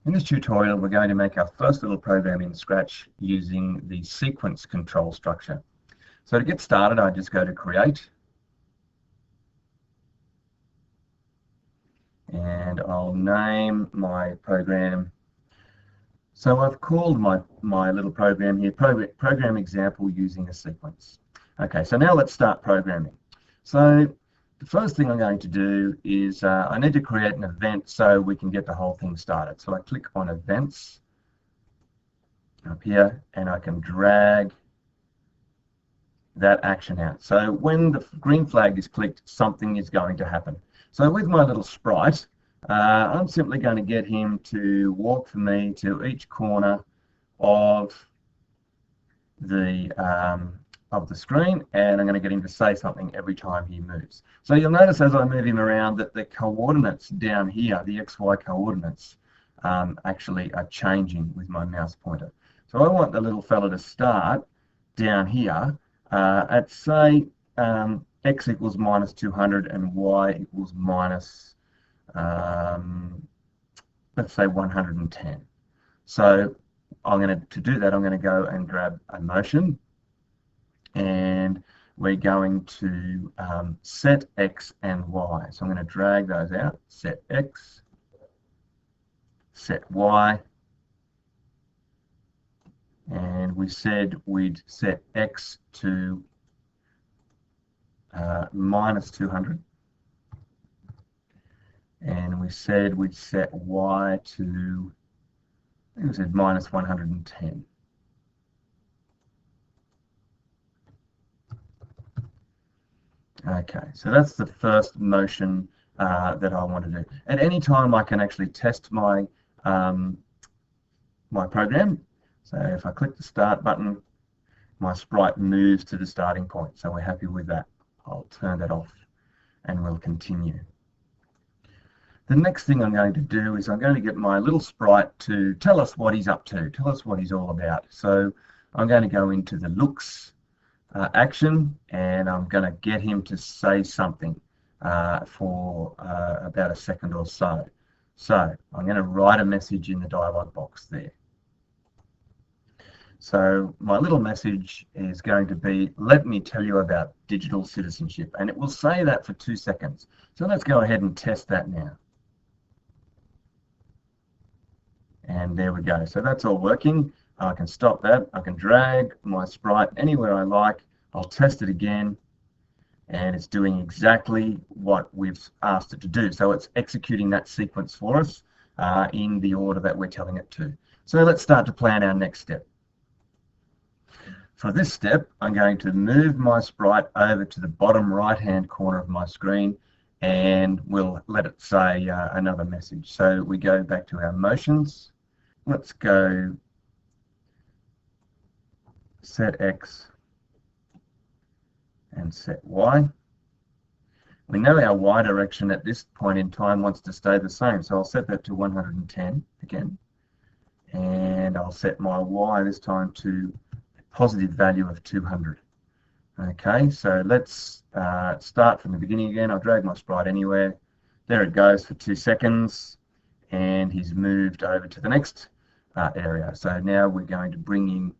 In this tutorial, we're going to make our first little program in Scratch using the sequence control structure. So to get started, I just go to Create, and I'll name my program. So I've called my little program here, Program Example Using a Sequence. Okay, so now let's start programming. So the first thing I'm going to do is I need to create an event so we can get the whole thing started. So I click on Events up here, and I can drag that action out. So when the green flag is clicked, something is going to happen. So with my little sprite, I'm simply going to get him to walk for me to each corner of the screen, and I'm going to get him to say something every time he moves. So you'll notice as I move him around that the coordinates down here, the XY coordinates, actually are changing with my mouse pointer. So I want the little fella to start down here at, say, x equals minus 200 and y equals minus, let's say 110. So to do that, I'm going to go and grab a motion, and we're going to set x and y. So I'm going to drag those out, set x, set y, and we said we'd set x to minus 200, and we said we'd set y to, I think we said minus 110. Okay, so that's the first motion that I want to do. At any time, I can actually test my my program. So if I click the Start button, my sprite moves to the starting point. So we're happy with that. I'll turn that off, and we'll continue. The next thing I'm going to do is I'm going to get my little sprite to tell us what he's up to, tell us what he's all about. So I'm going to go into the looks action, and I'm going to get him to say something for about a second or so. So I'm going to write a message in the dialog box there. So my little message is going to be, let me tell you about digital citizenship, and it will say that for 2 seconds. So let's go ahead and test that now. And there we go. So that's all working. I can stop that. I can drag my sprite anywhere I like. I'll test it again, and it's doing exactly what we've asked it to do. So it's executing that sequence for us in the order that we're telling it to. So let's start to plan our next step. For this step, I'm going to move my sprite over to the bottom right-hand corner of my screen, and we'll let it say another message. So we go back to our motions. Let's go set X and set Y. We know our Y direction at this point in time wants to stay the same, so I'll set that to 110 again, and I'll set my Y this time to a positive value of 200. Okay, so let's start from the beginning again. I'll drag my sprite anywhere. There it goes for 2 seconds, and he's moved over to the next area. So now we're going to bring in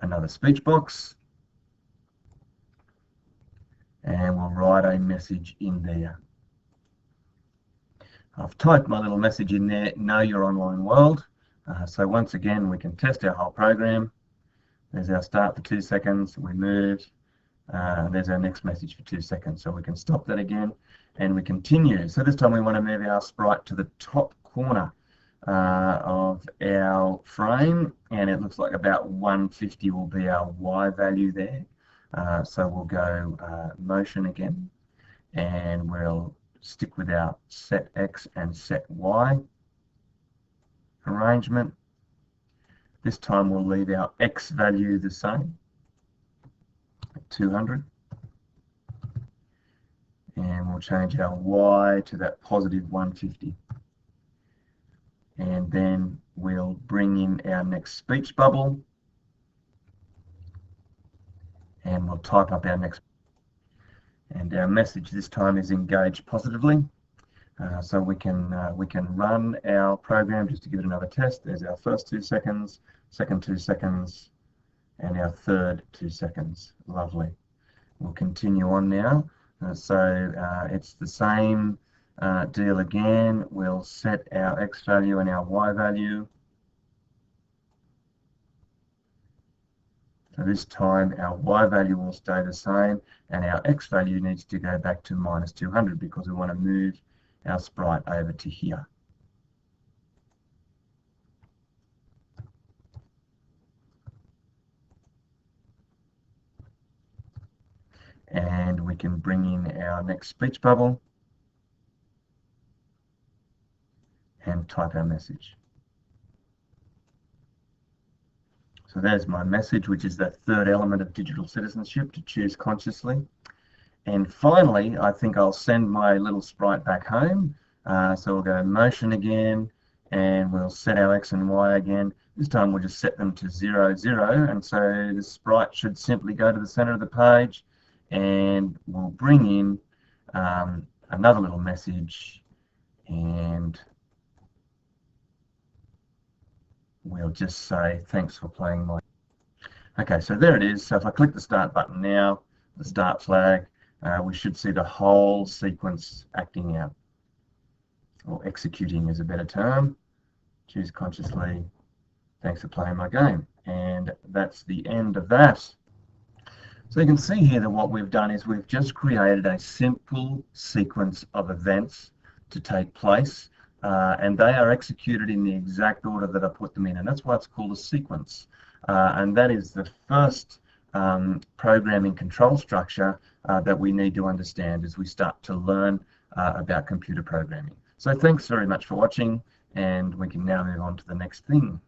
another speech box, and we'll write a message in there. I've typed my little message in there, know your online world. So once again, we can test our whole program. There's our start for 2 seconds, we moved. There's our next message for 2 seconds. So we can stop that again, and we continue. So this time we want to move our sprite to the top corner of our frame, and it looks like about 150 will be our Y value there. So we'll go motion again, and we'll stick with our set X and set Y arrangement. This time we'll leave our X value the same, 200, and we'll change our Y to that positive 150. And then we'll bring in our next speech bubble, and we'll type up our next, and our message this time is engage positively. So we can run our program just to give it another test. There's our first 2 seconds, second 2 seconds, and our third 2 seconds. Lovely. We'll continue on now. It's the same deal again. We'll set our X value and our Y value. So this time our Y value will stay the same and our X value needs to go back to -200 because we want to move our sprite over to here. And we can bring in our next speech bubble and type our message. So there's my message, which is that third element of digital citizenship, to choose consciously. And finally, I think I'll send my little sprite back home. So we'll go motion again, and we'll set our X and Y again. This time we'll just set them to 0, 0, and so the sprite should simply go to the center of the page, and we'll bring in another little message, and we'll just say thanks for playing my... Okay, so there it is. So if I click the start button now, the start flag, we should see the whole sequence acting out, or executing is a better term. Choose consciously, thanks for playing my game. And that's the end of that. So you can see here that what we've done is we've just created a simple sequence of events to take place, and they are executed in the exact order that I put them in, and that's why it's called a sequence. And that is the first programming control structure that we need to understand as we start to learn about computer programming. So thanks very much for watching, and we can now move on to the next thing.